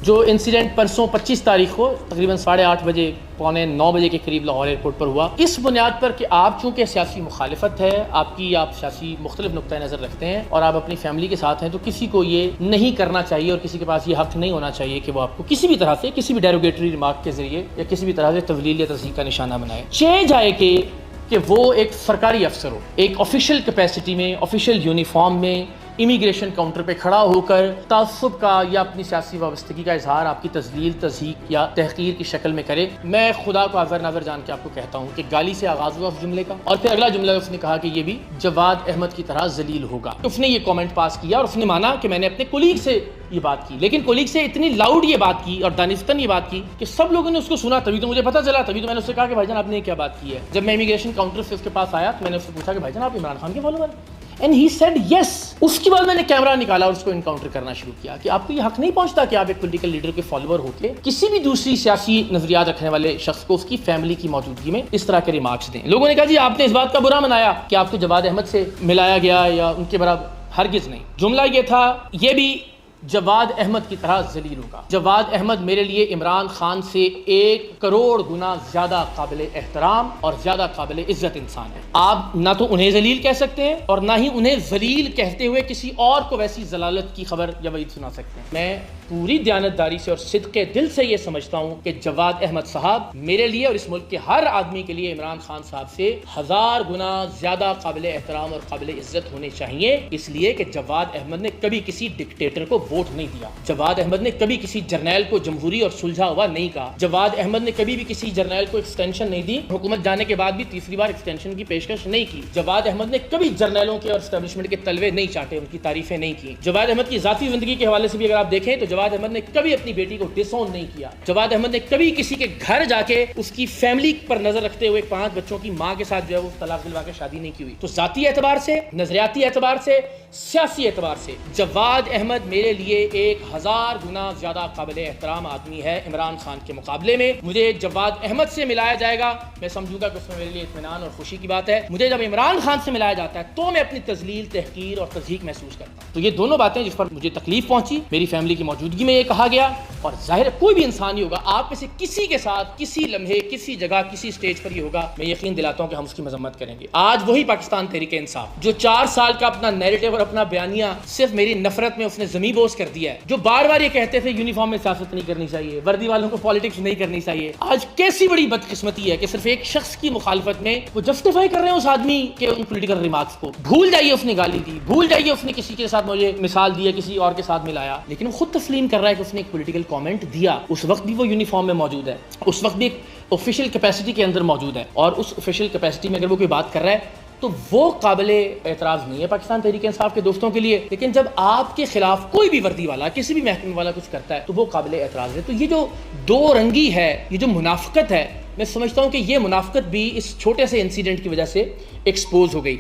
جو انسیڈنٹ پرسوں 25 تاریخ کو تقریباً 8:30 بجے 8:45 بجے کے قریب لاہور ایئرپورٹ پر ہوا، اس بنیاد پر کہ آپ چونکہ سیاسی مخالفت ہے، آپ سیاسی مختلف نقطۂ نظر رکھتے ہیں اور آپ اپنی فیملی کے ساتھ ہیں، تو کسی کو یہ نہیں کرنا چاہیے اور کسی کے پاس یہ حق نہیں ہونا چاہیے کہ وہ آپ کو کسی بھی طرح سے کسی بھی ڈیروگیٹری ریمارک کے ذریعے یا کسی بھی طرح سے تضلیل یا تضحیک کا نشانہ بنائے، چاہے جائے کہ وہ ایک سرکاری افسر ہو، ایک آفیشیل کیپیسٹی میں، آفیشیل یونیفارم میں امیگریشن کاؤنٹر پہ کھڑا ہو کر تعصب کا یا اپنی سیاسی وابستگی کا اظہار آپ کی تذلیل، تضحیک یا تحقیر کی شکل میں کرے۔ میں خدا کو حاضر ناظر جان کے آپ کو کہتا ہوں کہ گالی سے آغاز ہوا اس جملے کا، اور پھر اگلا جملہ اس نے کہا کہ یہ بھی جواد احمد کی طرح ذلیل ہوگا۔ اس نے یہ کامنٹ پاس کیا اور اس نے مانا کہ میں نے اپنے کولیگ سے یہ بات کی، لیکن کولیگ سے اتنی لاؤڈ یہ بات کی اور دانستاً یہ بات کی کہ سب لوگوں نے اس کو سنا، تبھی تو مجھے پتا چلا، تبھی تو میں نے اس سے کہا کہ بھائی جان آپ نے کیا بات کی ہے۔ جب میں امیگریشن کاؤنٹر سے اس کے پاس آیا تو میں نے اس سے پوچھا کہ بھائی جان آپ عمران خان کے فالوور ہیں؟ And he said yes. اس کے بعد میں نے کیمرہ نکالا اور اس کو انکاؤنٹر کرنا شروع کیا کہ آپ کو یہ حق نہیں پہنچتا کہ آپ ایک پولیٹیکل لیڈر کے فالوور ہو کے کسی بھی دوسری سیاسی نظریات رکھنے والے شخص کو اس کی فیملی کی موجودگی میں اس طرح کے ریمارکس دیں۔ لوگوں نے کہا جی آپ نے اس بات کا برا منایا کہ آپ کو جواد احمد سے ملایا گیا یا ان کے برابر، ہرگز نہیں۔ جملہ یہ تھا، یہ بھی جواد احمد کی طرح ذلیل ہوگا۔ جواد احمد میرے لیے عمران خان سے 1 کروڑ گنا زیادہ قابل احترام اور زیادہ قابل عزت انسان ہے۔ آپ نہ تو انہیں ذلیل کہہ سکتے ہیں اور نہ ہی انہیں ذلیل کہتے ہوئے کسی اور کو ویسی ضلالت کی خبر یا وعید سنا سکتے ہیں۔ میں پوری دیانتداری سے اور صدق دل سے یہ سمجھتا ہوں کہ جواد احمد صاحب میرے لیے اور اس ملک کے ہر آدمی کے لیے عمران خان صاحب سے 1000 گنا زیادہ قابل احترام اور قابل عزت ہونے چاہیے، اس لیے کہ جواد احمد نے کبھی کسی ڈکٹیٹر کو ووٹ نہیں دیا۔ جواد احمد نے کبھی کسی جرنیل کو جمہوری اور سلجھا ہوا نہیں کہا۔ جواد احمد نے کبھی بھی کسی جرنیل کو ایکسٹینشن نہیں دی، حکومت جانے کے بعد بھی تیسری بار ایکسٹینشن کی پیشکش نہیں کی۔ جواد احمد نے کبھی جرنیلوں کے اور اسٹیبلشمنٹ کے تلوے نہیں چاٹے، ان کی تعریفیں نہیں کی۔ جواد احمد کی ذاتی زندگی کے حوالے سے بھی اگر آپ دیکھیں تو جواد احمد نے کبھی اپنی بیٹی کو ڈس اون نہیں کیا۔ جواد احمد نے کبھی کسی کے گھر جا کے اس کی فیملی پر نظر رکھتے ہوئے 5 بچوں کی ماں کے ساتھ جو ہے وہ طلاق دلوا کے شادی نہیں کی ہوئی۔ تو ذاتی اعتبار سے، نظریاتی اعتبار سے، سیاسی اعتبار سے جواد احمد میرے لیے 1000 گنا زیادہ قابل احترام آدمی ہے عمران خان کے مقابلے میں۔ مجھے جواد احمد سے ملایا جائے گا، میں سمجھوں گا کہ اس میں میرے لیے اطمینان اور خوشی کی بات ہے۔ مجھے جب عمران خان سے ملایا جاتا ہے تو میں اپنی تذلیل، تحقیر اور تضحیک محسوس کرتا ہوں۔ تو یہ دونوں باتیں جس پر مجھے تکلیف پہنچی، میری فیملی کی موجودگی میں یہ کہا گیا، اور ظاہر ہے کوئی بھی انسان ہی ہوگا، آپ میں سے کسی کے ساتھ کسی لمحے، کسی جگہ، کسی سٹیج پر یہ ہوگا، میں یقین دلاتا ہوں کہ ہم اس کی مذمت کریں گے۔ آج وہی پاکستان تحریک انصاف جو 4 سال کا اپنا نیریٹو اور اپنا بیانیہ صرف میری نفرت میں اس نے زمیں بوس کر دیا ہے، جو بار بار یہ کہتے تھے یونیفارم میں سیاست نہیں کرنی چاہیے، وردی والوں کو پالیٹکس نہیں کرنی چاہیے، آج کیسی بڑی بدقسمتی ہے کہ صرف ایک شخص کی مخالفت میں وہ جسٹیفائی کر رہے ہیں اس آدمی کے ان پولیٹیکل ریمارکس کو۔ بھول جائیے اس نے گالی دی، بھول جائیے اس نے کسی کے ساتھ مجھے مثال دی ہے، کسی اور کے ساتھ ملایا، لیکن وہ خود تسلیم کر رہا ہے کہ اس نے ایک پولیٹیکل کامنٹ دیا۔ اس وقت بھی وہ یونیفارم میں موجود ہے، اس وقت بھی ایک آفیشیل کیپیسٹی کے اندر موجود ہے، اور اس آفیشیل کیپیسٹی میں اگر وہ کوئی بات کر رہا ہے تو وہ قابل اعتراض نہیں ہے پاکستان تحریک انصاف کے دوستوں کے لیے، لیکن جب آپ کے خلاف کوئی بھی وردی والا، کسی بھی محکمے والا کچھ کرتا ہے تو وہ قابل اعتراض ہے۔ تو یہ جو دو رنگی ہے، یہ جو منافقت ہے، میں سمجھتا ہوں کہ یہ منافقت بھی اس چھوٹے سے انسیڈنٹ کی وجہ سے ایکسپوز ہو گئی۔